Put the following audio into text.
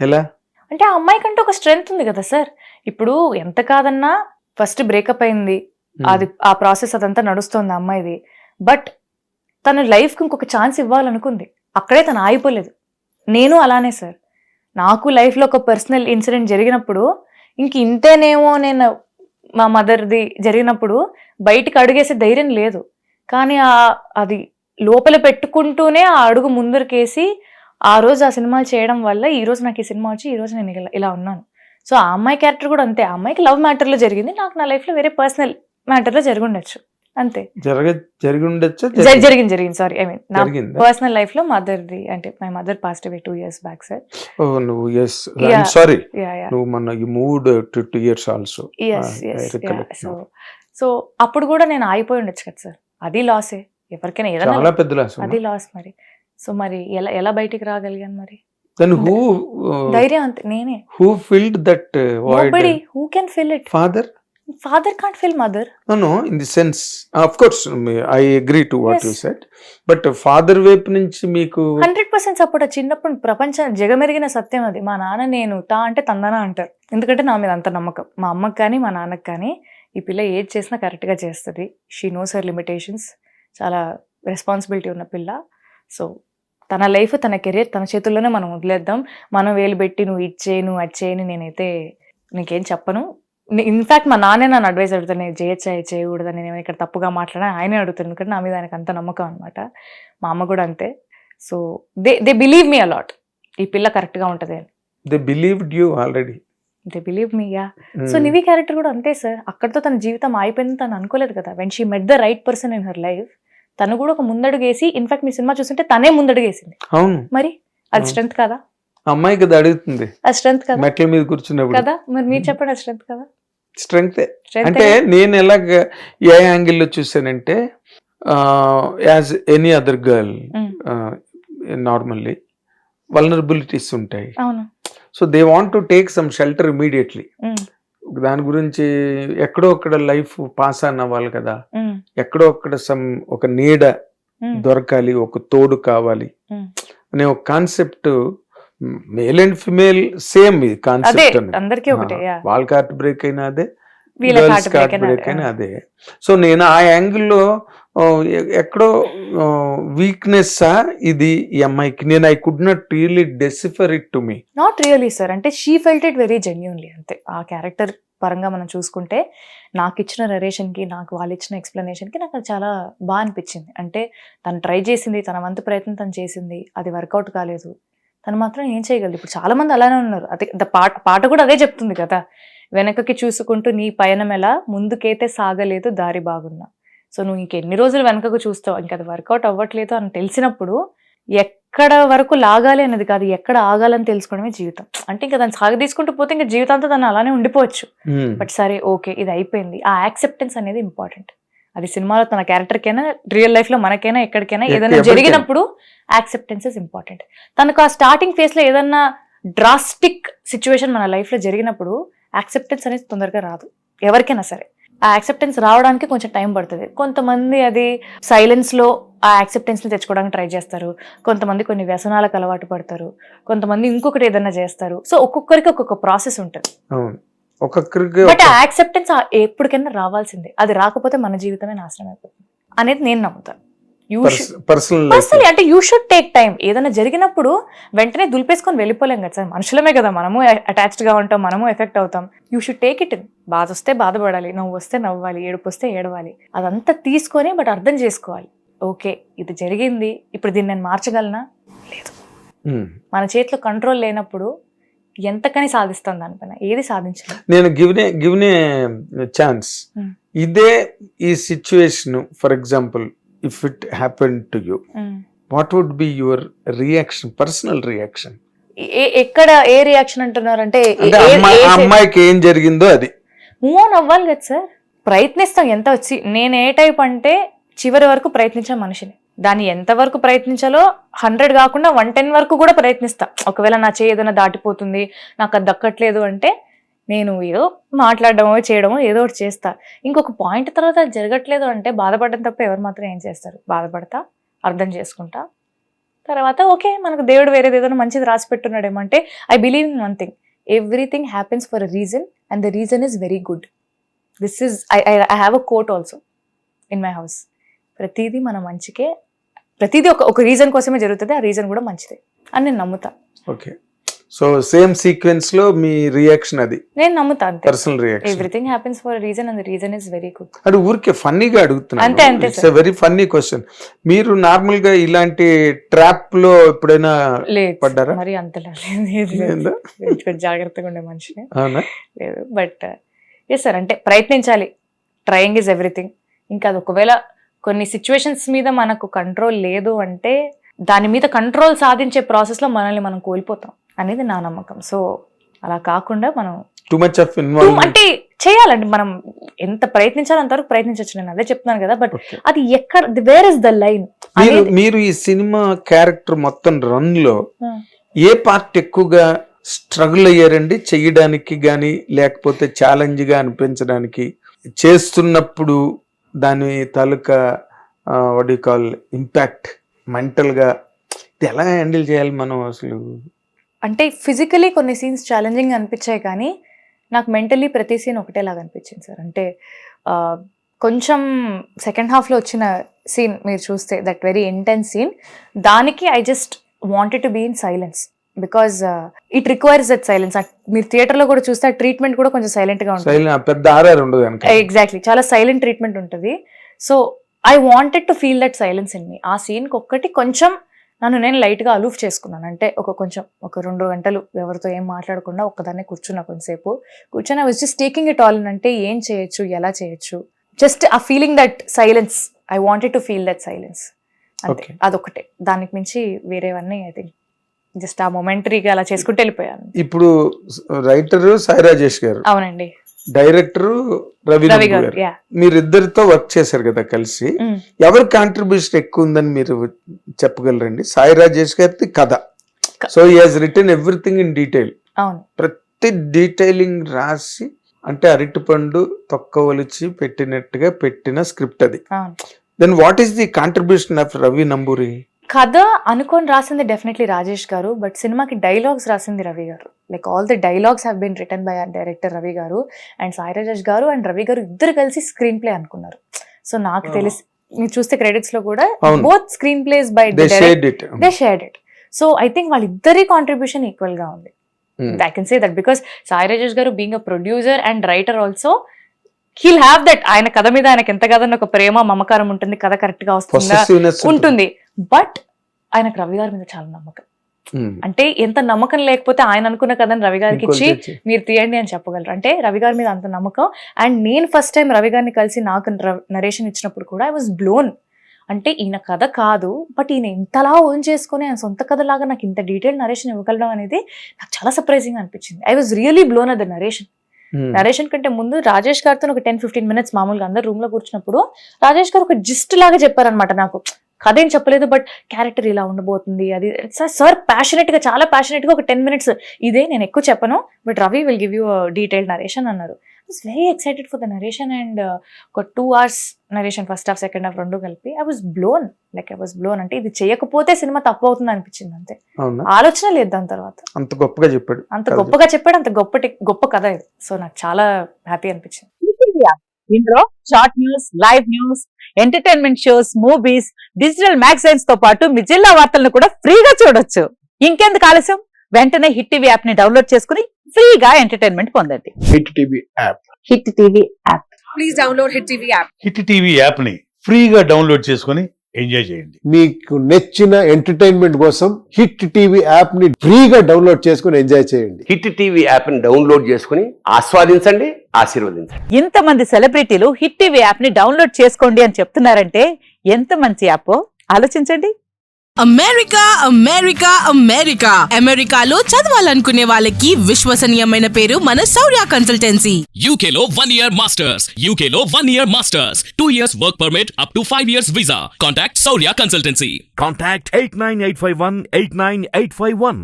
ఎలా? అంటే ఆ అమ్మాయికంటే ఒక స్ట్రెంగ్త్ ఉంది కదా సార్. ఇప్పుడు ఎంత కాదన్నా ఫస్ట్ బ్రేకప్ అయింది. అది ఆ ప్రాసెస్ అదంతా నడుస్తోంది ఆ అమ్మాయిది. బట్ తన లైఫ్‌కి ఇంకొక ఛాన్స్ ఇవ్వాలనుకుంది. అక్కడే తను ఆగిపోలేదు. నేను అలానే సార్. నాకు లైఫ్‌లో ఒక పర్సనల్ ఇన్సిడెంట్ జరిగినప్పుడు ఇంక ఇంతేనేమో నేను మా మదర్‌ది జరిగినప్పుడు బయటికి అడుగేసే ధైర్యం లేదు. కానీ అది లోపల పెట్టుకుంటూనే ఆ అడుగు ముందరికేసి ఆ రోజు ఆ సినిమా చేయడం వల్ల ఈరోజు నాకు ఈ సినిమా వచ్చి ఈరోజు నేను ఇలా ఉన్నాను. సో ఆ అమ్మాయి క్యారెక్టర్ కూడా అంతే. ఆ అమ్మాయికి లవ్ మ్యాటర్‌లో జరిగింది. నాకు నా లైఫ్‌లో వేరే పర్సనల్ మ్యాటర్‌లో జరిగుండొచ్చు. అంతే. జరిగుండొచ్చా? జరిగింది. సారీ. ఐ మీన్ నా జరిగిందా? పర్సనల్ లైఫ్‌లో మదర్‌ది అంటే my mother passed away 2 years back sir. Oh! నువ్వు yes. I am yeah! Sorry. Yeah! నువ్వు మొన్న you moved to 2 years also. Yes. I yes. Yeah! Recollect now. So అప్పుడు కూడా నేను ఆగిపోయి ఉండొచ్చు కదా సార్. అది లాసే. ఎవరికైనా ఏదైనా చాలా పెద్ద లాస్ అమ్మా. అది లాస్ మరి. సో మరి ఎలా ఎలా బయటికి రాగలిగాను మరి? దెన్ హూ ధైర్యం అంతే నేనే. Who filled that void? Nobody who can fill it. Father? Father can't fill mother. No, in the sense of course I agree to what you Yes. Said. But father వైపు నుంచి మీకు 100% support. చిన్నప్పుడు ప్రపంచం జగమెరిగిన సత్యం అది. మా నాన్న నేను తా అంటే తందనా అంటారు. ఎందుకంటే నా మీద అంత నమ్మకం. మా అమ్మకి కానీ మా నాన్నకి కానీ ఈ పిల్ల ఏది చేసినా కరెక్ట్‌గా చేస్తది. She knows her limitations. చాలా రెస్పాన్సిబిలిటీ ఉన్న పిల్ల. సో తన లైఫ్, తన కెరియర్ తన చేతుల్లోనే మనం వదిలేద్దాం. మనం వేలు పెట్టి నువ్వు ఇది చేయి, నువ్వు అది చేయని నేనైతే నీకేం చెప్పను. ఇన్ఫాక్ట్ మా నాన్నే నన్ను అడ్వైస్ అడుగుతాను. నేను చేయొచ్చా, ఇది చేయకూడదా, నేను ఏమైనా ఇక్కడ తప్పుగా మాట్లాడా ఆయనే అడుగుతాను. ఎందుకంటే నా మీద ఆయనకు అంత నమ్మకం అనమాట. మా అమ్మ కూడా అంతే. So they believe me a lot. ఈ పిల్ల కరెక్ట్‌గా ఉంటది అని. They believed you already. They believe me yeah. So నివి character కూడా అంతే సార్. అక్కడితో తన జీవితం అయిపోయిందని తను అనుకోలేదు కదా. When she met the right person in her life తను కూడా ఒక ముందడుగేసి, ఇన్ఫాక్ట్ మీ సినిమా చూస్తుంటే తనే ముందడుగేసింది. అవును. మరి అది స్ట్రెంగ్త్ కదా? అమ్మాయి కదా అడుగుతుంది అది స్ట్రెంగ్త్ కదా? మెట్ల మీద కూర్చున్నప్పుడు. కదా మరి మీరు చెప్పండి, అది స్ట్రెంగ్త్ కదా? స్ట్రెంగ్త్. Strength అంటే ఏ. నేను ఎలాగ ఏ యాంగిల్లో చూసానంటే as any other girl normally vulnerabilities ఉంటాయి. అవును. So they want to take some shelter immediately. Um, దాని గురించి ఎక్కడో అక్కడ లైఫ్ పాస్ ఆన్ అవ్వాలి కదా, ఉమ్, ఎక్కడో అక్కడ ఒక నీడ ఉమ్, దొరకాలి, ఒక తోడు కావాలి ఉమ్. అనే ఒక concept male and female same ఇది అదే కాన్సెప్ట్. అందరికీ ఒకటే. యా. వాళ్ళకి హార్ట్ బ్రేక్ అయినా అదే, వీళ్ళకి గర్ల్స్ heart break హార్ట్ అయినా బ్రేక్ అదే. అయినా అదే. సో నేను ఆ యాంగిల్లో ఎక్కడో వీక్నెస్ ఇది ఈ అమ్మాయికి. నేను I could not really decipher it to me. Not really sir. అంటే she felt it very genuinely అంతే. ఆ క్యారెక్టర్ పరంగా మనం చూసుకుంటే నాకు ఇచ్చిన నరేషన్కి, నాకు వాళ్ళు ఇచ్చిన ఎక్స్ప్లెనేషన్కి నాకు అది చాలా బాగా అనిపించింది. అంటే తను ట్రై చేసింది, తన వంతు ప్రయత్నం తను చేసింది, అది వర్కౌట్ కాలేదు. తను మాత్రం ఏం చేయగలదు? ఇప్పుడు చాలా మంది అలానే ఉన్నారు. అదే పాట కూడా అదే చెప్తుంది కదా. వెనకకి చూసుకుంటూ నీ పయనం ఎలా, ముందుకైతే సాగలేదు దారి బాగున్నా. సో నువ్వు ఇంకెన్ని రోజులు వెనకకు చూస్తావు, ఇంకా అది వర్కౌట్ అవ్వట్లేదు అని తెలిసినప్పుడు ఎక్కడ వరకు లాగాలి అనేది కాదు, ఎక్కడ ఆగాలని తెలుసుకోవడమే జీవితం. అంటే ఇంకా దాన్ని సాగదీసుకుంటూ పోతే ఇంకా జీవితాంతో దాన్ని అలానే ఉండిపోవచ్చు. బట్ సరే ఓకే ఇది అయిపోయింది. ఆ యాక్సెప్టెన్స్ అనేది ఇంపార్టెంట్. అది సినిమాలో తన క్యారెక్టర్కైనా, రియల్ లైఫ్లో మనకైనా, ఎక్కడికైనా ఏదైనా జరిగినప్పుడు యాక్సెప్టెన్స్ ఇస్ ఇంపార్టెంట్. తనకు ఆ స్టార్టింగ్ ఫేజ్లో ఏదన్నా డ్రాస్టిక్ సిచ్యువేషన్ మన లైఫ్లో జరిగినప్పుడు యాక్సెప్టెన్స్ అనేది తొందరగా రాదు ఎవరికైనా సరే. ఆ యాక్సెప్టెన్స్ రావడానికి కొంచెం టైం పడుతుంది. కొంతమంది అది సైలెన్స్లో ఆ యాక్సెప్టెన్స్ని తెచ్చుకోవడానికి ట్రై చేస్తారు. కొంతమంది కొన్ని వ్యసనాలకు అలవాటు పడతారు. కొంతమంది ఇంకొకటి ఏదైనా చేస్తారు. సో ఒక్కొక్కరికి ఒక్కొక్క ప్రాసెస్ ఉంటుంది. బట్ ఆ యాక్సెప్టెన్స్ ఎప్పటికైనా రావాల్సిందే. అది రాకపోతే మన జీవితమే నాశనం అయిపోతుంది అనేది నేను నమ్ముతాను. పర్సనలీ అంటే యూ షుడ్ టేక్ టైం. ఏదైనా జరిగినప్పుడు వెంటనే దులిపేసుకొని వెళ్ళిపోలేం కదా సార్. మనుషులమే కదా, మనము అటాచ్డ్గా ఉంటాం, మనము ఎఫెక్ట్ అవుతాం. You should take it. బాధ వస్తే బాధపడాలి, నవ్వు వస్తే నవ్వాలి, ఏడుపు వస్తే ఏడవాలి. అదంతా తీసుకొని బట్ అర్థం చేసుకోవాలి. ఓకే ఇది జరిగింది, ఇప్పుడు దీన్ని నేను మార్చగలనా? లేదు. మన చేతిలో కంట్రోల్ లేనప్పుడు ఎంతకని సాధిస్తాం దానిపైన? ఏది సాధించలేదు. నేను గివ్నే ఛాన్స్. ఇదే ఈ situation for example if it happen to you, what would be your reaction, personal reaction? ఎక్కడ ఏ రియాక్షన్ అంటున్నారంటే అమ్మాయికి ఏం జరిగిందో అది మూవ్ ఆన్ అవ్వాలి కదా సార్. ప్రయత్నిస్తాం ఎంత వచ్చి. నేను ఏ టైప్ అంటే చివరి వరకు ప్రయత్నించే మనిషిని. దాన్ని ఎంతవరకు ప్రయత్నించాలో 100 కాకుండా 110 వరకు కూడా ప్రయత్నిస్తా. ఒకవేళ నా చేయి ఏదైనా దాటిపోతుంది, నాకు అది దక్కట్లేదు అంటే నేను ఏదో మాట్లాడడమో చేయడమో ఏదో ఒకటి చేస్తా. ఇంకొక పాయింట్ తర్వాత అది జరగట్లేదు అంటే బాధపడడం తప్ప ఎవరు మాత్రం ఏం చేస్తారు? బాధపడతా, అర్థం చేసుకుంటా, తర్వాత ఓకే మనకు దేవుడు వేరేది ఏదైనా మంచిది రాసి పెట్టున్నాడేమో అంటే I believe in one thing, everything happens for a reason and the reason is very good. This is I have a quote also in my house. ప్రతిదీ మన మంచికే, ప్రతిదీ ఒక రీజన్ కోసమే జరుగుతుంది, ఆ రీజన్ కూడా మంచిదే అని నేను నమ్ముతా. ఓకే, సో సేమ్ సీక్వెన్స్ లో మీ రియాక్షన్ అది నేను నమ్ముతా అంతే. Personal reaction. Everything happens for reason and the reason is very good. అది ఊరికే ఫన్నీగా అడుగుతున్నాను, అంతే అంతే it's a very funny question. మీరు నార్మల్ గా ఇలాంటి ట్రాప్ లో ఎప్పుడైనా లేదు పడ్డారా? మరి అంతలా లేదు, కొంచెం జాగ్రత్తగా ఉండే మనిషిని అవునా? లేదు. బట్ ఎస్ సార్, అంటే ప్రయత్నించాలి, ట్రయింగ్ ఇస్ ఎవ్రీథింగ్. ఇంకా అది ఒకవేళ కొన్ని సిచ్యువేషన్స్ మీద మనకు కంట్రోల్ లేదు అంటే దాని మీద కంట్రోల్ సాధించే ప్రాసెస్ లో మనల్ని మనం కోల్పోతాం అనేది నా నమ్మకం. సో అలా కాకుండా మనం టూ మచ్ ఆఫ్ ఇన్వాల్వ్మెంట్ అంటే చేయాలండి, మనం ఎంత ప్రయత్నించాలో అంతవరకు ప్రయత్నించవచ్చు, నేను అదే చెప్తున్నాను కదా. బట్ అది ఎక్కడ, వేర్ ఇస్ ద లైన్? మీరు ఈ సినిమా క్యారెక్టర్ మొత్తం రన్ లో ఏ పార్ట్ ఎక్కువగా స్ట్రగుల్ అయ్యారండి చెయ్యడానికి గాని, లేకపోతే ఛాలెంజ్ గా అనిపించడానికి? చేస్తున్నప్పుడు దాని తాలూకా what you call impact mental గా ఇది ఎలా హ్యాండిల్ చేయాలి మనం అసలు? అంటే ఫిజికలీ కొన్ని సీన్స్ ఛాలెంజింగ్ అనిపించాయి, కానీ నాకు మెంటలీ ప్రతి సీన్ ఒకటేలాగా అనిపించింది సార్. అంటే కొంచెం సెకండ్ హాఫ్లో వచ్చిన సీన్ మీరు చూస్తే, దట్ వెరీ ఇంటెన్స్ సీన్, దానికి I just wanted to be in silence because it requires that silence. మీరు థియేటర్లో కూడా చూస్తే ఆ ట్రీట్మెంట్ కూడా కొంచెం సైలెంట్గా ఉంటుంది, పెద్ద ఆర్ఆర్ ఉండదు. ఎగ్జాక్ట్లీ, చాలా సైలెంట్ ట్రీట్మెంట్ ఉంటుంది. So I wanted to feel that silence in me. ఆ సీన్కి ఒక్కటి కొంచెం నన్ను నేను లైట్గా అలూఫ్ చేసుకున్నాను. అంటే ఒక 2 గంటలు ఎవరితో ఏం మాట్లాడకుండా ఒక్కదాన్నే కూర్చున్నా, కొంతసేపు కూర్చొని I was just taking it all. అంటే ఏం చేయొచ్చు, ఎలా చేయొచ్చు, జస్ట్ ఆ feeling that silence, I wanted to feel that silence. అంతే, అదొకటే. దానికి మించి వేరేవన్నీ ఐ థింక్ జస్ట్ ఆ మొమెంటరీగా అలా చేసుకుంటూ వెళ్ళిపోయాను. ఇప్పుడు రైటర్ సాయి రాజేష్ గారు, అవునండి, డైరెక్టర్ రవి గారు, మీరిద్దరితో వర్క్ చేశారు కదా కలిసి. ఎవరి కాంట్రిబ్యూషన్ ఎక్కువ ఉందని మీరు చెప్పగలరండి? సాయి రాజేష్ గారి కథ, so he has written everything in detail. అవును, ప్రతి డీటెయిలింగ్ రాసి, అంటే అరటిపండు తొక్కవలిచి పెట్టినట్టుగా పెట్టిన స్క్రిప్ట్ అది. Then what is the contribution of Ravi Namburi? కథ అనుకొని రాసింది డెఫినెట్లీ రాజేష్ గారు, బట్ సినిమాకి డైలాగ్స్ రాసింది Ravi garu. Like all the dialogues have been written by director Ravi garu, and Sai Rajesh గారు అండ్ రవి గారు ఇద్దరు కలిసి స్క్రీన్ ప్లే అనుకున్నారు. సో నాకు తెలిసి మీరు చూస్తే క్రెడిట్స్ లో కూడా both screenplays by they shared it. So I think వాళ్ళిద్దరి కాంట్రిబ్యూషన్ ఈక్వల్ గా ఉంది. I can say that because Sai Rajesh garu being a producer and writer also, he'll have that, ఆయన కథ మీద ఆయనకి ఎంత కథ ఒక ప్రేమ మమకారం ఉంటుంది, కథ కరెక్ట్ గా వస్తుందా ఉంటుంది. బట్ ఆయనకు రవి గారి మీద చాలా నమ్మకం. అంటే ఎంత నమ్మకం లేకపోతే ఆయన అనుకున్న కథని రవి గారికి ఇచ్చి మీరు తీయండి అని చెప్పగలరు. అంటే రవి గారి మీద అంత నమ్మకం. అండ్ నేను ఫస్ట్ టైం రవి గారిని కలిసి నాకు నరేషన్ ఇచ్చినప్పుడు కూడా ఐ వాజ్ బ్లోన్. అంటే ఈయన కథ కాదు, బట్ ఈయన ఇంతలా ఓన్ చేసుకుని ఆయన సొంత కథ లాగా నాకు ఇంత డీటెయిల్ నరేషన్ ఇవ్వగలడం అనేది నాకు చాలా సర్ప్రైజింగ్ అనిపించింది. I was really blown at the narration. Narration కంటే ముందు రాజేష్ గారితో ఒక 10-15 minutes మామూలుగా అందరు రూమ్ లో కూర్చున్నప్పుడు రాజేష్ గారు ఒక జిస్ట్ లాగా చెప్పారనమాట. నాకు కథ ఏం చెప్పలేదు, బట్ క్యారెక్టర్ ఇలా ఉండబోతుంది అది. సార్ ప్యాషనెట్ గా, చాలా ప్యాషనెట్ గా ఒక 10 minutes ఇదే నేను ఎక్కువ చెప్పను, but Ravi will give you detailed narration అన్నారు. I was very excited for the narration. And ఒక 2 hours narration, first half second half రెండు కలిపి ఐ వాజ్ బ్లోన్. అంటే ఇది చేయకపోతే సినిమా తప్పు అవుతుంది అనిపించింది. అంతే, ఆలోచన లేదు దాని తర్వాత. అంత గొప్పగా చెప్పాడు, అంత గొప్ప కథ ఇది. సో నాకు చాలా హ్యాపీ అనిపించింది. ఇందులో short news, live news, entertainment shows, movies, digital magazines తో పాటు మీ జిల్లా వార్తలను కూడా ఫ్రీగా చూడొచ్చు. ఇంకెందుకు ఆలస్యం, వెంటనే హిట్ టీవీ యాప్ ని డౌన్లోడ్ చేసుకుని ఫ్రీగా ఎంటర్టైన్మెంట్ పొందండి. Hit TV app. Please download hit TV app. Hit TV app ని ఫ్రీగా డౌన్లోడ్ చేసుకుని ఎంజాయ్ చేయండి. మీకు నచ్చిన ఎంటర్టైన్మెంట్ కోసం హిట్ టీవీ యాప్ ని ఫ్రీగా డౌన్లోడ్ చేసుకుని ఎంజాయ్ చేయండి. హిట్ టీవీ యాప్ ని డౌన్లోడ్ చేసుకుని ఆస్వాదించండి, ఆశీర్వదించండి. ఇంతమంది సెలబ్రిటీలు హిట్ టీవీ యాప్ ని డౌన్లోడ్ చేసుకోండి అని చెప్తున్నారంటే ఎంత మంచి యాప్ ఆలోచించండి. అమెరికాలో చదవాలనుకునే వాళ్ళకి విశ్వసనీయమైన పేరు మన శౌర్య కన్సల్టెన్సీ. UK లో 1 year masters, 2 years work permit up to 5 years visa. Contact Saurya Consultancy. Contact 89851 89851.